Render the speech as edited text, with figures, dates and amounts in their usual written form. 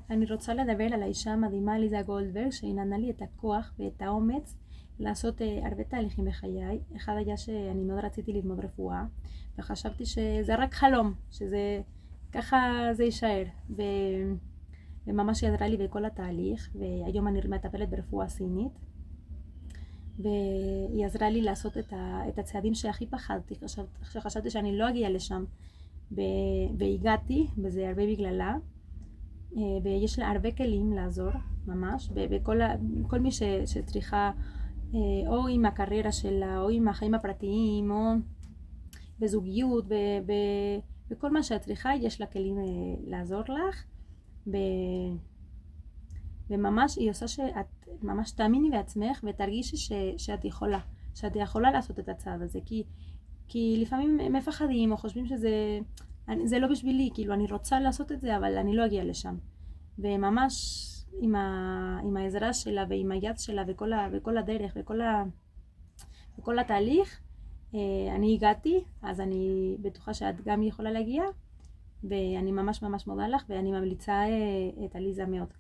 אני רוצה לדבר על האישה המדהימה עליזה גולדברג, שהיא נתנה לי את הכוח ואת האומץ לעשות הרבה תהליכים בחיי. אחד היה שאני מאוד רציתי ללמוד רפואה, וחשבתי שזה רק חלום, שזה ככה זה יישאר. וממש היא עזרה לי בכל התהליך, והיום אני מטפלת ברפואה סינית. והיא עזרה לי לעשות את הצעדים שהכי פחדתי, שחשבתי שאני לא אגיע לשם, והגעתי, וזה הרבה בגללה. ויש לה הרבה כלים לעזור ממש, וכל מי שצריכה, או עם הקריירה שלה, או עם החיים הפרטיים, או בזוגיות, וכל מה שאת צריכה, יש לה כלים לעזור לך. וממש היא עושה שאת ממש תאמיני בעצמך ותרגישי שאת יכולה לעשות את הצעד הזה, כי לפעמים מפחדים או חושבים זה לא בשבילי, כאילו אני רוצה לעשות את זה אבל אני לא אגיע לשם. וממש עם העזרה שלה ועם היד שלה וכל הדרך וכל התהליך אני הגעתי, אז אני בטוחה שאת גם יכולה להגיע, ואני ממש ממש מודה לך, ואני ממליצה את עליזה מאוד.